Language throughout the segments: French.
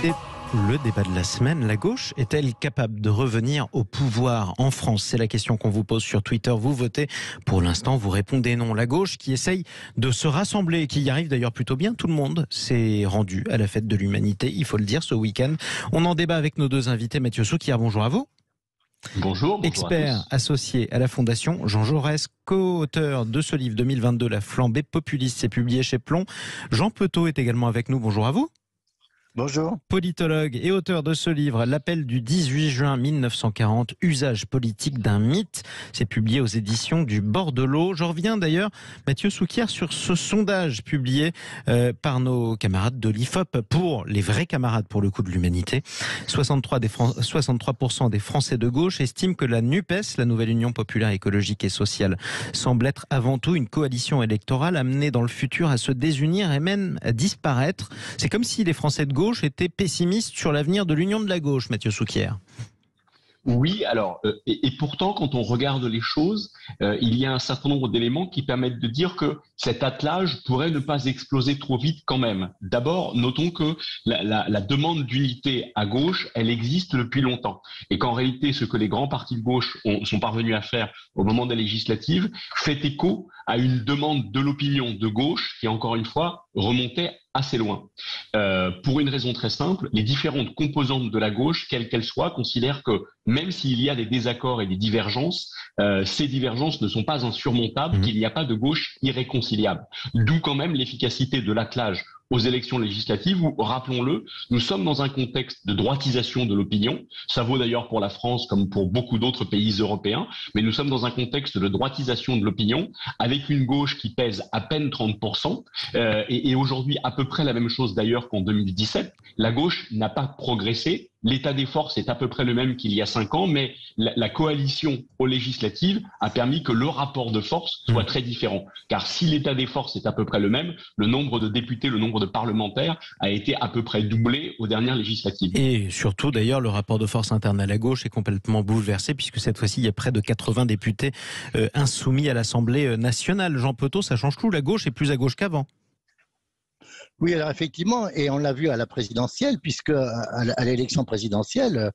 Et le débat de la semaine, la gauche est-elle capable de revenir au pouvoir en France? C'est la question qu'on vous pose sur Twitter. Vous votez. Pour l'instant, vous répondez non. La gauche qui essaye de se rassembler, qui y arrive d'ailleurs plutôt bien. Tout le monde s'est rendu à la fête de l'humanité, il faut le dire, ce week-end. On en débat avec nos deux invités. Mathieu Souquier, bonjour à vous. Bonjour. Expert associé à la Fondation Jean Jaurès, co-auteur de ce livre 2022, La flambée populiste, c'est publié chez Plomb. Jean Petot est également avec nous. Bonjour à vous. Bonjour. Politologue et auteur de ce livre, L'appel du 18 juin 1940, usage politique d'un mythe. C'est publié aux éditions du Bord de l'eau. Je reviens d'ailleurs, Mathieu Souquier, sur ce sondage publié par nos camarades de l'IFOP pour les vrais camarades pour le coup de l'humanité. 63% des Français de gauche estiment que la NUPES, la nouvelle Union populaire écologique et sociale, semble être avant tout une coalition électorale amenée dans le futur à se désunir et même à disparaître. C'est comme si les Français de gauche était pessimiste sur l'avenir de l'union de la gauche, Mathieu Souquier. Oui, alors, et pourtant, quand on regarde les choses, il y a un certain nombre d'éléments qui permettent de dire que cet attelage pourrait ne pas exploser trop vite quand même. D'abord, notons que la demande d'unité à gauche, elle existe depuis longtemps. Et qu'en réalité, ce que les grands partis de gauche sont parvenus à faire au moment des législatives fait écho à une demande de l'opinion de gauche qui, encore une fois, remontait assez loin. Pour une raison très simple, les différentes composantes de la gauche, quelles qu'elles soient, considèrent que même s'il y a des désaccords et des divergences, ces divergences ne sont pas insurmontables, qu'il n'y a pas de gauche irréconciliable. D'où quand même l'efficacité de l'attelage aux élections législatives où, rappelons-le, nous sommes dans un contexte de droitisation de l'opinion. Ça vaut d'ailleurs pour la France comme pour beaucoup d'autres pays européens, mais nous sommes dans un contexte de droitisation de l'opinion avec une gauche qui pèse à peine 30%, et aujourd'hui à peu près la même chose d'ailleurs qu'en 2017. La gauche n'a pas progressé. L'état des forces est à peu près le même qu'il y a 5 ans, mais la coalition aux législatives a permis que le rapport de force soit très différent. Car si l'état des forces est à peu près le même, le nombre de députés, le nombre de parlementaires a été à peu près doublé aux dernières législatives. Et surtout, d'ailleurs, le rapport de force interne à la gauche est complètement bouleversé, puisque cette fois-ci, il y a près de 80 députés insoumis à l'Assemblée nationale. Jean Petot, ça change tout, la gauche est plus à gauche qu'avant. Oui, alors effectivement, et on l'a vu à la présidentielle, puisque à l'élection présidentielle,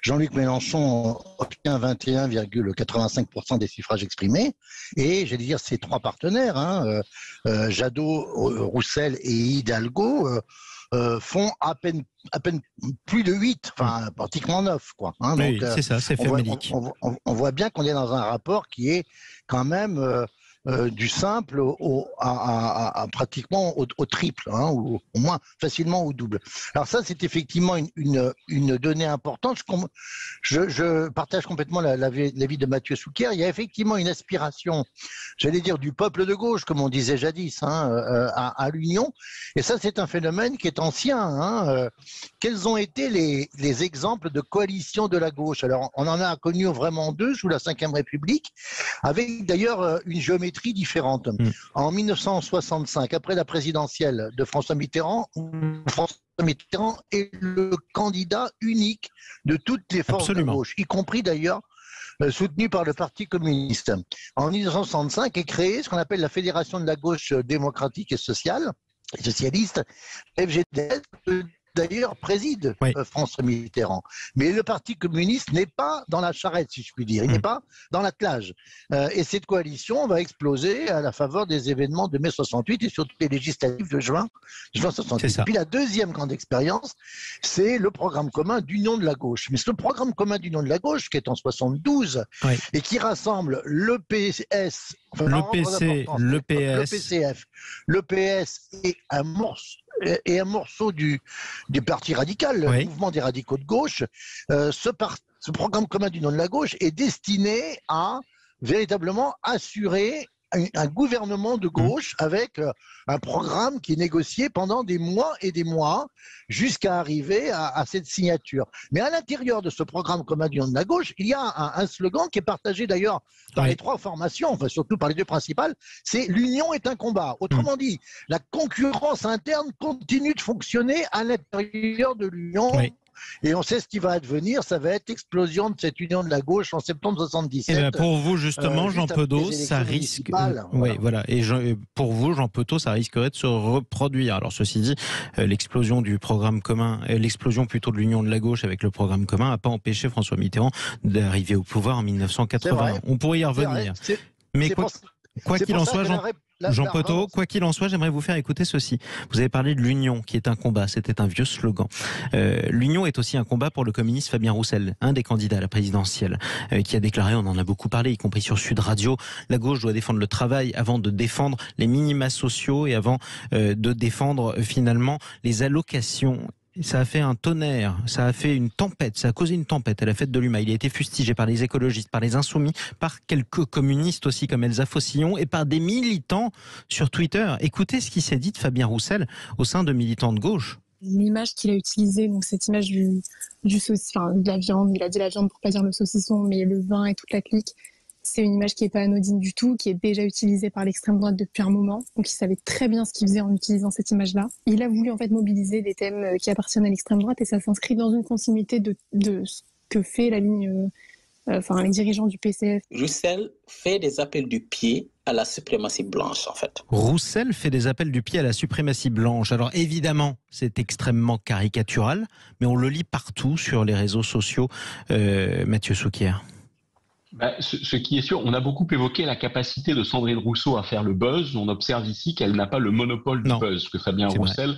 Jean-Luc Mélenchon obtient 21,85% des suffrages exprimés, et j'allais dire ses trois partenaires, Jadot, Roussel et Hidalgo, font à peine plus de 8, enfin pratiquement 9, quoi. Oui, c'est ça, c'est famélique. On voit bien qu'on est dans un rapport qui est quand même du simple à pratiquement au triple, ou au moins facilement au double. Alors ça, c'est effectivement une donnée importante. Je partage complètement l'avis de Mathieu Souquier. Il y a effectivement une aspiration, j'allais dire, du peuple de gauche, comme on disait jadis, à l'union. Et ça, c'est un phénomène qui est ancien. Quels ont été les exemples de coalition de la gauche? Alors, on en a connu vraiment deux sous la Ve République, avec d'ailleurs une géométrie différente. En 1965, après la présidentielle de François Mitterrand est le candidat unique de toutes les forces de gauche, y compris d'ailleurs soutenu par le Parti communiste. En 1965 est créée ce qu'on appelle la Fédération de la gauche démocratique et sociale, socialiste, FGDS, d'ailleurs préside François Mitterrand. Mais le Parti communiste n'est pas dans la charrette, si je puis dire. Il n'est pas dans l'attelage. Et cette coalition va exploser à la faveur des événements de mai 68 et surtout les législatives de juin 68. Et puis la deuxième grande expérience, c'est le programme commun d'union de la gauche. Mais ce programme commun d'union de la gauche, qui est en 72 et qui rassemble le PS, le PCF, le PS et un morceau du Parti radical, le mouvement des radicaux de gauche, ce programme commun d'union de la gauche est destiné à véritablement assurer un gouvernement de gauche avec un programme qui est négocié pendant des mois et des mois jusqu'à arriver à cette signature. Mais à l'intérieur de ce programme commun d'union de la gauche, il y a un slogan qui est partagé d'ailleurs par les trois formations, enfin surtout par les deux principales, c'est l'union est un combat. Autrement dit, la concurrence interne continue de fonctionner à l'intérieur de l'union. Et on sait ce qui va advenir, ça va être l'explosion de cette union de la gauche en septembre 77. Et ben pour vous, justement, Jean Petot, ça risque. Oui, voilà. Et pour vous, Jean Petot, ça risquerait de se reproduire. Alors, ceci dit, l'explosion du programme commun, l'explosion plutôt de l'union de la gauche avec le programme commun n'a pas empêché François Mitterrand d'arriver au pouvoir en 1980. On pourrait y revenir. Mais quoi qu'il en soit, Jean Petot, quoi qu'il en soit, j'aimerais vous faire écouter ceci. Vous avez parlé de l'union, qui est un combat. C'était un vieux slogan. L'union est aussi un combat pour le communiste Fabien Roussel, un des candidats à la présidentielle, qui a déclaré, on en a beaucoup parlé, y compris sur Sud Radio, la gauche doit défendre le travail avant de défendre les minima sociaux et avant de défendre finalement les allocations. Ça a fait un tonnerre, ça a fait une tempête, ça a causé une tempête à la fête de l'UMA. Il a été fustigé par les écologistes, par les insoumis, par quelques communistes aussi comme Elsa Faucillon et par des militants sur Twitter. Écoutez ce qui s'est dit de Fabien Roussel au sein de militants de gauche. L'image qu'il a utilisée, donc cette image de la viande, il a dit la viande pour pas dire le saucisson, mais le vin et toute la clique, c'est une image qui n'est pas anodine du tout, qui est déjà utilisée par l'extrême droite depuis un moment. Donc il savait très bien ce qu'il faisait en utilisant cette image-là. Il a voulu en fait mobiliser des thèmes qui appartiennent à l'extrême droite et ça s'inscrit dans une continuité de ce que fait la ligne, les dirigeants du PCF. Roussel fait des appels du pied à la suprématie blanche, en fait. Roussel fait des appels du pied à la suprématie blanche. Alors évidemment, c'est extrêmement caricatural, mais on le lit partout sur les réseaux sociaux. Mathieu Souquier. Ce qui est sûr, on a beaucoup évoqué la capacité de Sandrine Rousseau à faire le buzz. On observe ici qu'elle n'a pas le monopole du buzz, que Fabien Roussel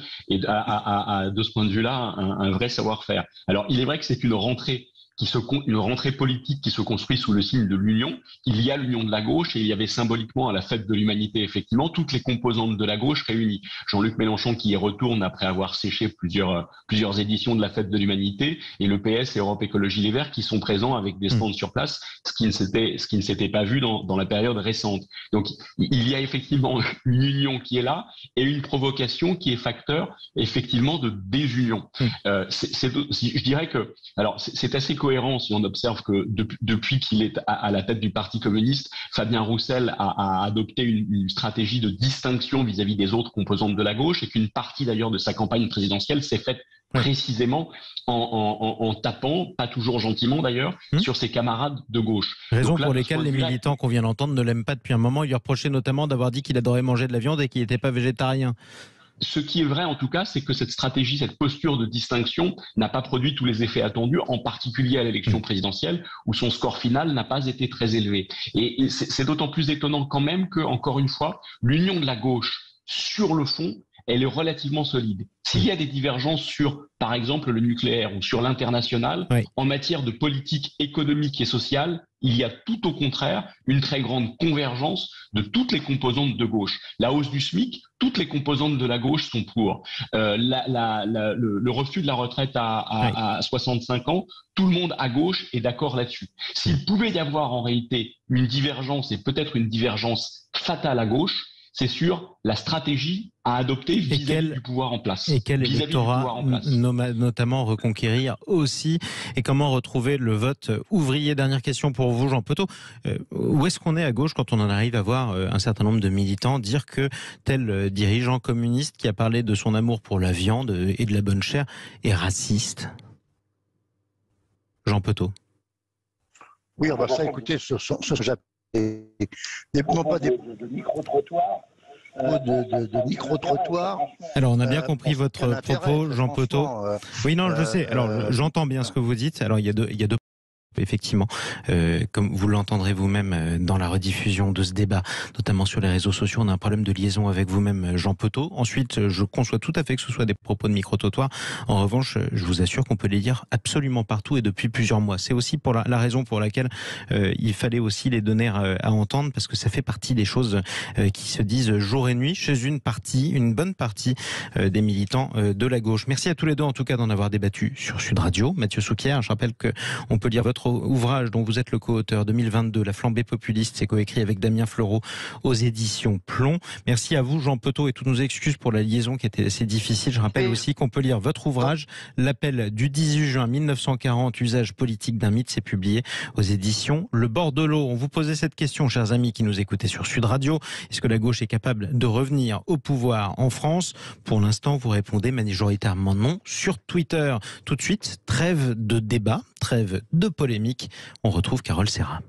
a de ce point de vue-là un vrai savoir-faire. Alors, il est vrai que c'est une rentrée politique qui se construit sous le signe de l'union. Il y a l'union de la gauche et il y avait symboliquement à la fête de l'humanité, effectivement, toutes les composantes de la gauche réunies. Jean-Luc Mélenchon qui y retourne après avoir séché plusieurs éditions de la fête de l'humanité et le PS et Europe Écologie Les Verts qui sont présents avec des stands sur place, ce qui ne s'était pas vu dans la période récente. Donc, il y a effectivement une union qui est là et une provocation qui est facteur, effectivement, de désunion. Je dirais que, alors, c'est assez cohérent si on observe que depuis qu'il est à la tête du Parti communiste, Fabien Roussel a adopté une stratégie de distinction vis-à-vis des autres composantes de la gauche et qu'une partie d'ailleurs de sa campagne présidentielle s'est faite précisément en tapant, pas toujours gentiment d'ailleurs, sur ses camarades de gauche. Raison pour lesquelles les militants qu'on vient d'entendre ne l'aiment pas depuis un moment. Il lui reprochait notamment d'avoir dit qu'il adorait manger de la viande et qu'il n'était pas végétarien. Ce qui est vrai en tout cas, c'est que cette stratégie, cette posture de distinction n'a pas produit tous les effets attendus, en particulier à l'élection présidentielle, où son score final n'a pas été très élevé. Et c'est d'autant plus étonnant quand même que, encore une fois, l'union de la gauche, sur le fond, elle est relativement solide. S'il y a des divergences sur, par exemple, le nucléaire ou sur l'international, en matière de politique économique et sociale, il y a tout au contraire une très grande convergence de toutes les composantes de gauche. La hausse du SMIC, toutes les composantes de la gauche sont pour. Le refus de la retraite à 65 ans, tout le monde à gauche est d'accord là-dessus. S'il pouvait y avoir en réalité une divergence, et peut-être une divergence fatale à gauche, c'est sur la stratégie à adopter vis-à-vis du pouvoir en place. Et quel électorat notamment reconquérir aussi, et comment retrouver le vote ouvrier. Dernière question pour vous, Jean Petot. Où est-ce qu'on est à gauche quand on en arrive à voir un certain nombre de militants dire que tel dirigeant communiste qui a parlé de son amour pour la viande et de la bonne chair est raciste? Jean Petot. Oui, on va ça écouter sur de micro-trottoirs. De micro-trottoirs. Alors, on a bien compris votre propos, Jean Petot. Oui, non, je sais. Alors, j'entends bien ce que vous dites. Alors, il y a deux effectivement, comme vous l'entendrez vous-même dans la rediffusion de ce débat, notamment sur les réseaux sociaux, on a un problème de liaison avec vous-même, Jean Petot. Ensuite, je conçois tout à fait que ce soit des propos de micro-trottoir. En revanche, je vous assure qu'on peut les dire absolument partout et depuis plusieurs mois. C'est aussi pour la raison pour laquelle il fallait aussi les donner à entendre, parce que ça fait partie des choses qui se disent jour et nuit chez une bonne partie des militants de la gauche. Merci à tous les deux, en tout cas, d'en avoir débattu sur Sud Radio. Mathieu Souquier, je rappelle qu'on peut lire votre ouvrage dont vous êtes le co-auteur, 2022, La flambée populiste, c'est coécrit avec Damien Fleureau aux éditions Plomb. Merci à vous, Jean Petot, et toutes nos excuses pour la liaison qui était assez difficile. Je rappelle aussi qu'on peut lire votre ouvrage, L'appel du 18 juin 1940, usage politique d'un mythe, c'est publié aux éditions Le Bord de l'eau. On vous posait cette question, chers amis qui nous écoutaient sur Sud Radio. Est-ce que la gauche est capable de revenir au pouvoir en France? Pour l'instant, vous répondez majoritairement non sur Twitter. Tout de suite, trêve de débat, trêve de polémique. On retrouve Carole Serra.